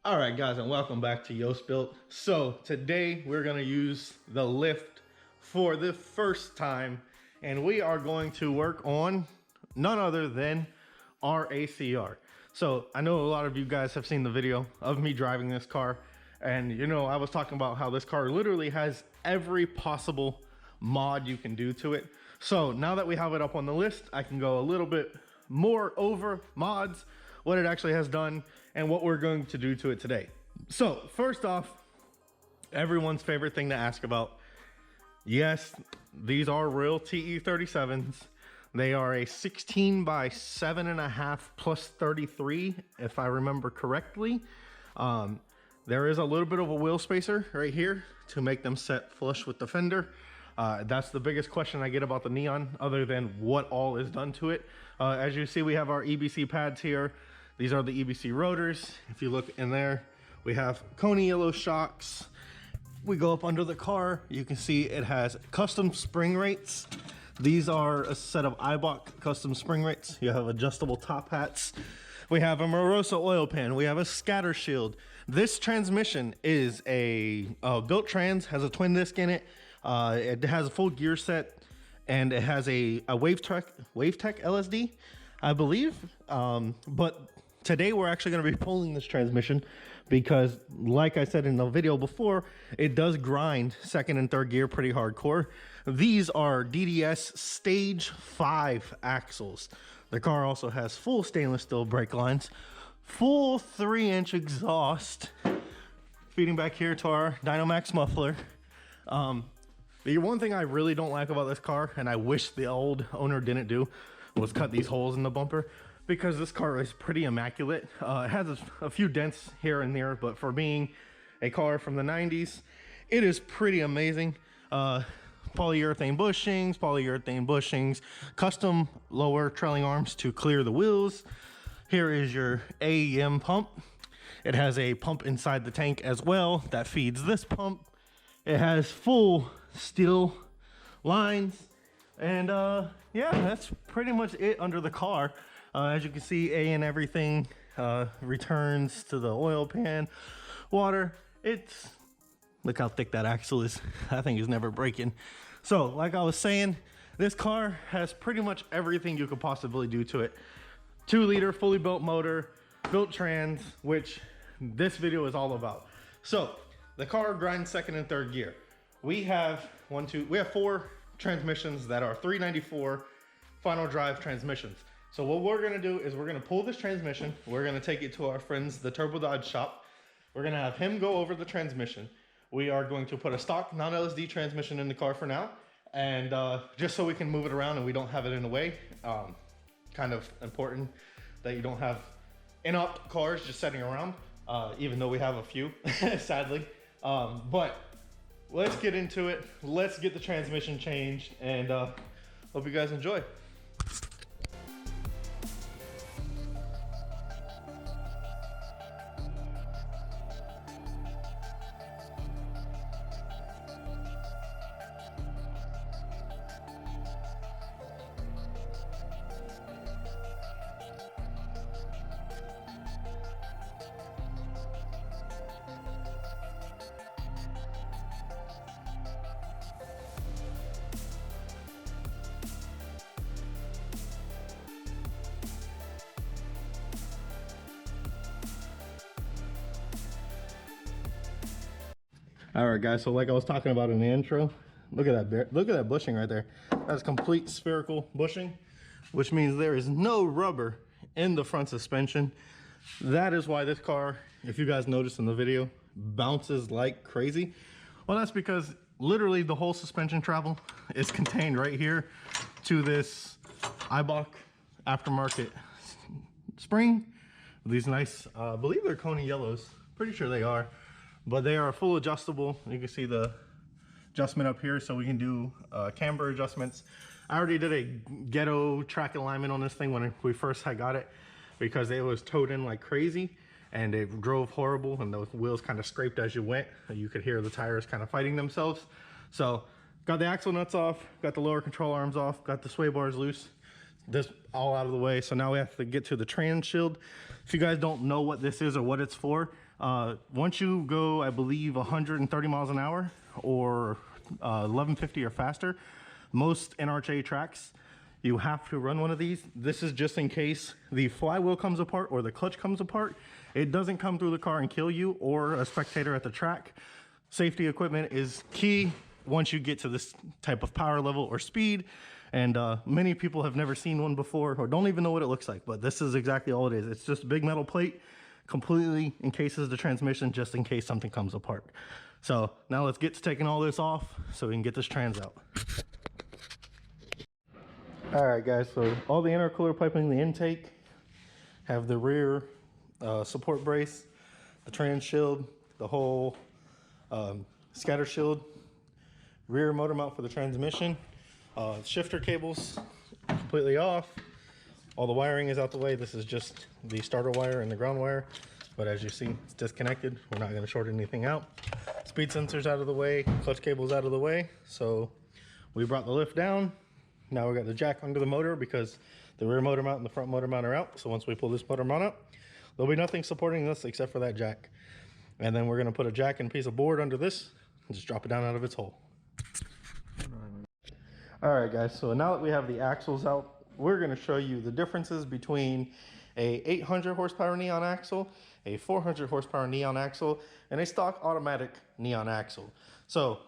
All right, guys, and welcome back to Yoast Built. So today we're gonna use the lift for the first time, and we are going to work on none other than our ACR. So I know a lot of you guys have seen the video of me driving this car, and you know, I was talking about how this car literally has every possible mod you can do to it. So now that we have it up on the list, I can go a little bit more over mods, what it actually has done, and what we're going to do to it today. So first off, everyone's favorite thing to ask about. Yes, these are real TE37s. They are a 16 by 7.5 plus 33, if I remember correctly. There is a little bit of a wheel spacer right here to make them set flush with the fender. That's the biggest question I get about the Neon, other than what all is done to it. As you see, we have our EBC pads here. These are the EBC rotors. If you look in there, we have Coney yellow shocks. We go up under the car, you can see it has custom spring rates. These are a set of Eibach custom spring rates. You have adjustable top hats. We have a Morosa oil pan. We have a scatter shield. This transmission is a built trans, has a twin disc in it. It has a full gear set, and it has a WaveTech LSD, I believe. But today we're actually going to be pulling this transmission because, like I said in the video before, it does grind second and third gear pretty hardcore. These are DDS stage 5 axles. The car also has full stainless steel brake lines, full 3-inch exhaust, feeding back here to our Dynamax muffler. The one thing I really don't like about this car, and I wish the old owner didn't do, was cut these holes in the bumper, because this car is pretty immaculate. It has a few dents here and there, but for being a car from the 90s, it is pretty amazing. Polyurethane bushings, custom lower trailing arms to clear the wheels. Here is your AEM pump. It has a pump inside the tank as well that feeds this pump. It has full steel lines, and yeah, that's pretty much it under the car. As you can see, A and everything returns to the oil pan. Water, look how thick that axle is. That thing is never breaking. So like I was saying, this car has pretty much everything you could possibly do to it. 2-liter fully built motor, built trans, which this video is all about. So the car grinds second and third gear. We have 4 transmissions that are 394 final drive transmissions. So what we're gonna do is we're gonna pull this transmission. We're gonna take it to our friends, the Turbo Dodge shop. We're gonna have him go over the transmission. We are going to put a stock non-LSD transmission in the car for now. And just so we can move it around and we don't have it in the way. Kind of important that you don't have in-op cars just sitting around, even though we have a few, sadly. But let's get into it. Let's get the transmission changed, and hope you guys enjoy. All right, guys, so like I was talking about in the intro, look at that bushing right there. That's complete spherical bushing, which means there is no rubber in the front suspension. That is why this car, if you guys noticed in the video, bounces like crazy. Well, that's because literally the whole suspension travel is contained right here to this Eibach aftermarket spring. These nice, I believe they're Coney yellows, pretty sure they are. But they are full adjustable. You can see the adjustment up here, so we can do camber adjustments. I already did a ghetto track alignment on this thing when we first got it, because it was towed in like crazy and it drove horrible, and those wheels kind of scraped as you went. You could hear the tires kind of fighting themselves. So got the axle nuts off, got the lower control arms off, got the sway bars loose. This all out of the way. So now we have to get to the trans shield. If you guys don't know what this is or what it's for, Once you go, I believe 130 miles an hour or 1150 or faster, most NRHA tracks, you have to run one of these. This is just in case the flywheel comes apart or the clutch comes apart. It doesn't come through the car and kill you or a spectator at the track. Safety equipment is key once you get to this type of power level or speed. And many people have never seen one before or don't even know what it looks like, but this is exactly all it is. It's just a big metal plate, completely encases the transmission just in case something comes apart. So now let's get to taking all this off so we can get this trans out. All right, guys, so all the intercooler piping, the intake, have the rear support brace, the trans shield, the whole scatter shield, rear motor mount for the transmission, shifter cables completely off. All the wiring is out the way. This is just the starter wire and the ground wire, but as you see, it's disconnected. We're not going to short anything out. Speed sensors out of the way, clutch cables out of the way. So we brought the lift down. Now we got the jack under the motor because the rear motor mount and the front motor mount are out. So once we pull this motor mount up, there'll be nothing supporting this except for that jack. And then we're going to put a jack and piece of board under this and just drop it down out of its hole. All right, guys, so now that we have the axles out, we're going to show you the differences between a 800 horsepower Neon axle, a 400 horsepower Neon axle, and a stock automatic Neon axle. So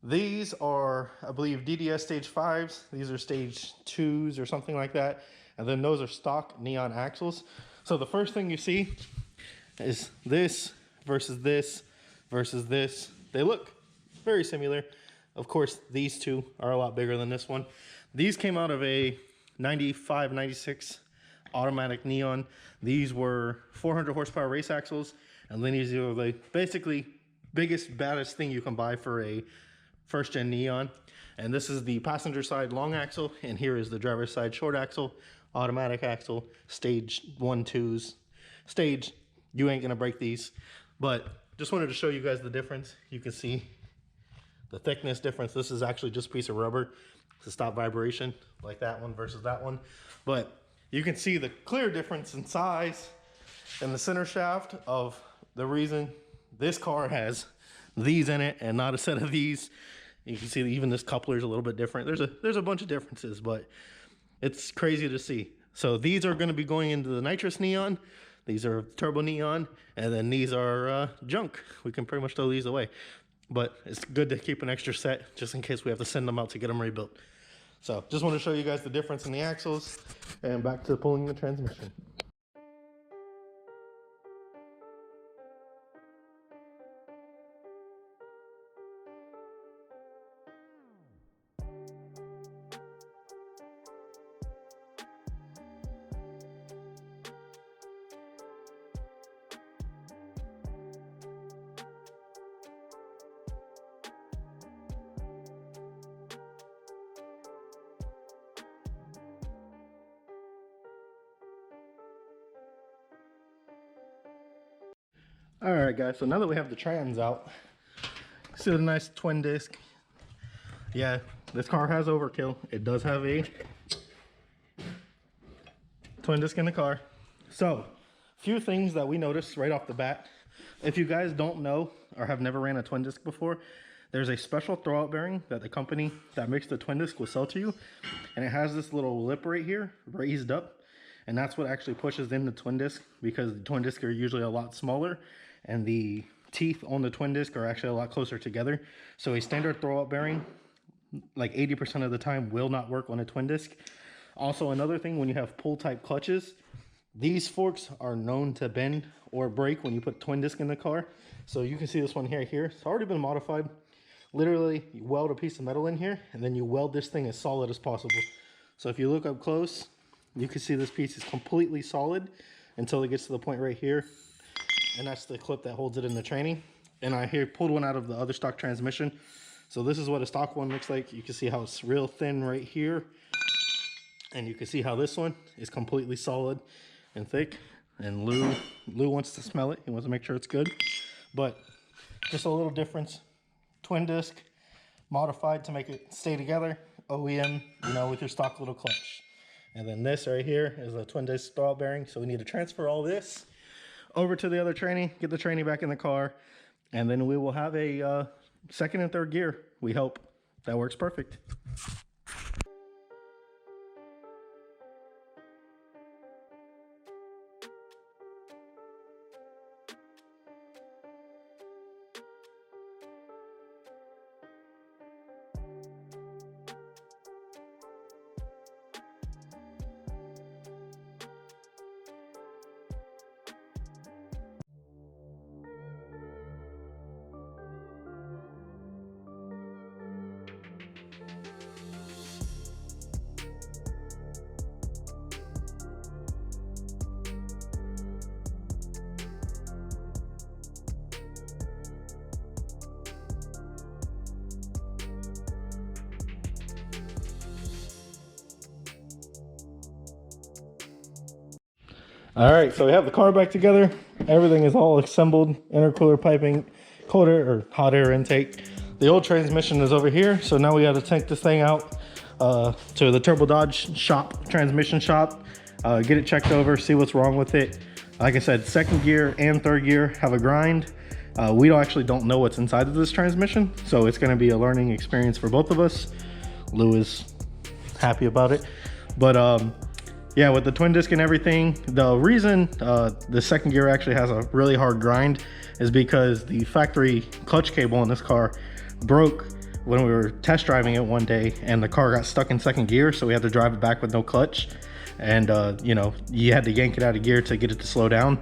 these are, I believe, DDS stage 5s. These are stage 2s or something like that. And then those are stock Neon axles. So the first thing you see is this versus this versus this. They look very similar. Of course, these two are a lot bigger than this one. These came out of a 95, 96 automatic Neon. These were 400 horsepower race axles. And then these are the basically biggest, baddest thing you can buy for a first gen Neon. And this is the passenger side long axle, and here is the driver's side short axle, automatic axle, stage 1, 2s. Stage, you ain't gonna break these, but just wanted to show you guys the difference. You can see the thickness difference. This is actually just a piece of rubber to stop vibration, like that one versus that one. But you can see the clear difference in size and the center shaft of the reason this car has these in it and not a set of these. You can see even this coupler is a little bit different. There's a bunch of differences, but it's crazy to see. So these are going to be going into the nitrous Neon. These are turbo Neon, and then these are junk. We can pretty much throw these away, but it's good to keep an extra set just in case we have to send them out to get them rebuilt. So just want to show you guys the difference in the axles, and back to pulling the transmission. All right, guys, so now that we have the trans out, see the nice twin disc. Yeah, this car has overkill. It does have a twin disc in the car. So, few things that we noticed right off the bat. If you guys don't know or have never ran a twin disc before, there's a special throwout bearing that the company that makes the twin disc will sell to you. And it has this little lip right here, raised up. And that's what actually pushes in the twin disc, because the twin disc are usually a lot smaller and the teeth on the twin disc are actually a lot closer together. So a standard throwout bearing, like 80% of the time, will not work on a twin disc. Also, another thing, when you have pull type clutches, these forks are known to bend or break when you put twin disc in the car. So you can see this one here. It's already been modified. Literally, you weld a piece of metal in here and then you weld this thing as solid as possible. So if you look up close, you can see this piece is completely solid until it gets to the point right here. And that's the clip that holds it in the training. And I here pulled one out of the other stock transmission. So this is what a stock one looks like. You can see how it's real thin right here. And you can see how this one is completely solid and thick. And Lou wants to smell it. He wants to make sure it's good. But just a little difference. Twin disc, modified to make it stay together. OEM, you know, with your stock little clutch. And then this right here is a twin disc throwout bearing. So we need to transfer all this over to the other tranny, get the tranny back in the car, and then we will have a second and third gear. We hope that works perfect. All right, so we have the car back together. Everything is all assembled. Intercooler piping, cold air or hot air intake. The old transmission is over here, so now we got to take this thing out to the Turbo Dodge shop, transmission shop, get it checked over, see what's wrong with it. Like I said, second gear and third gear have a grind. We actually don't know what's inside of this transmission, so it's going to be a learning experience for both of us. Lou is happy about it, but yeah, with the twin disc and everything, the reason the second gear actually has a really hard grind is because the factory clutch cable in this car broke when we were test driving it one day, and the car got stuck in second gear, so we had to drive it back with no clutch. And you know, you had to yank it out of gear to get it to slow down,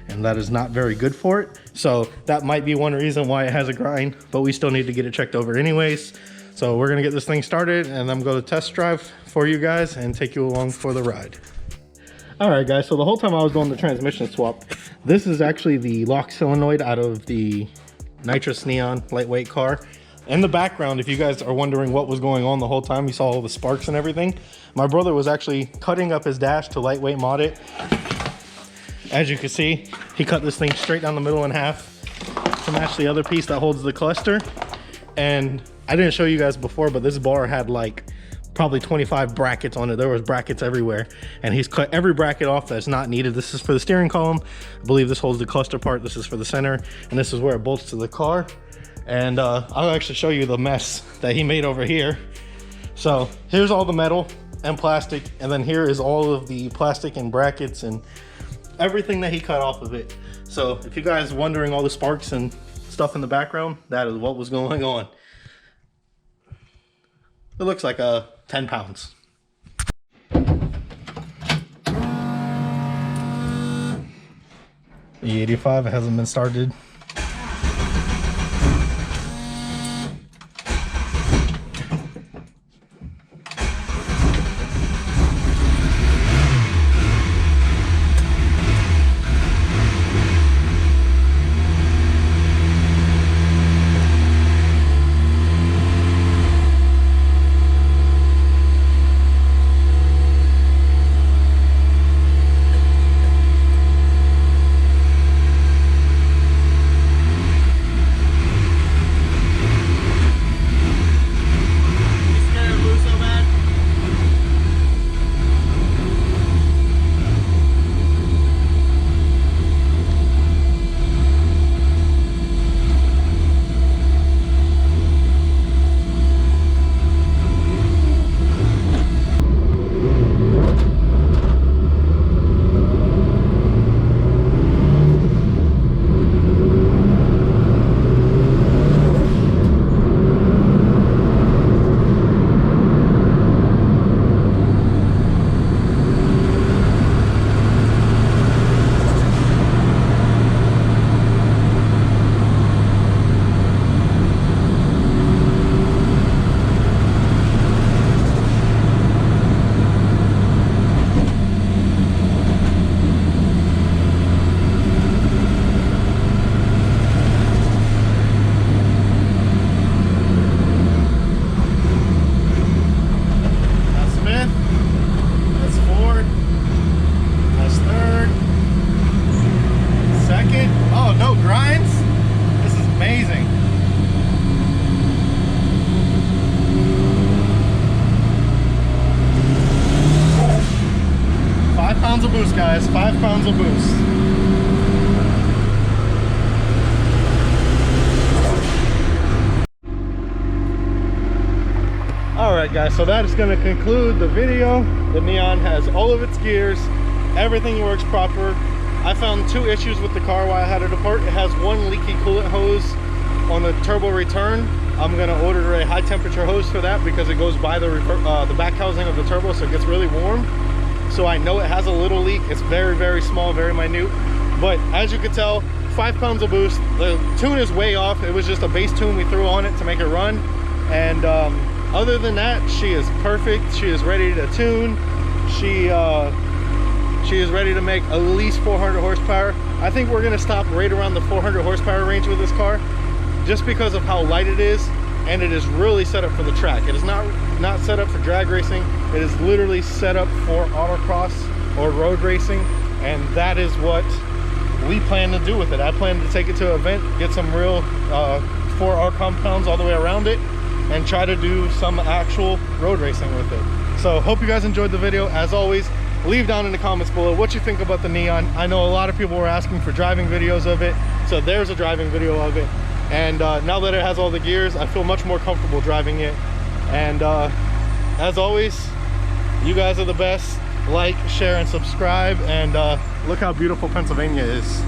and that is not very good for it. So that might be one reason why it has a grind, but we still need to get it checked over anyways. So we're gonna get this thing started, and I'm gonna test drive for you guys and take you along for the ride. All right, guys, so the whole time I was doing the transmission swap, this is actually the lock solenoid out of the nitrous neon lightweight car. In the background, if you guys are wondering what was going on the whole time, you saw all the sparks and everything. My brother was actually cutting up his dash to lightweight mod it. As you can see, he cut this thing straight down the middle in half to match the other piece that holds the cluster. And I didn't show you guys before, but this bar had like probably 25 brackets on it. There was brackets everywhere, and he's cut every bracket off that's not needed. This is for the steering column. I believe this holds the cluster part. This is for the center, and this is where it bolts to the car. And I'll actually show you the mess that he made over here. So here's all the metal and plastic, and then here is all of the plastic and brackets and everything that he cut off of it. So if you guys wondering all the sparks and stuff in the background, that is what was going on. It looks like 10 pounds. The 85, it hasn't been started. Guys, 5 pounds of boost. right, guys, so that is going to conclude the video. The Neon has all of its gears, everything works proper. I found 2 issues with the car while I had it apart. It has 1 leaky coolant hose on the turbo return. I'm going to order a high temperature hose for that because it goes by the back housing of the turbo, so it gets really warm. So I know it has a little leak. It's very, very small, very minute. But as you can tell, 5 pounds of boost. The tune is way off. It was just a base tune we threw on it to make it run. And other than that, she is perfect. She is ready to tune. She is ready to make at least 400 horsepower. I think we're gonna stop right around the 400 horsepower range with this car, just because of how light it is, and it is really set up for the track. It is not set up for drag racing. It is literally set up for autocross or road racing, and that is what we plan to do with it. I plan to take it to an event, get some real 4R compounds all the way around it, and try to do some actual road racing with it. So hope you guys enjoyed the video. As always, leave down in the comments below what you think about the Neon. I know a lot of people were asking for driving videos of it, so there's a driving video of it. And now that it has all the gears, I feel much more comfortable driving it. And as always, you guys are the best. Like, share, and subscribe. And look how beautiful Pennsylvania is.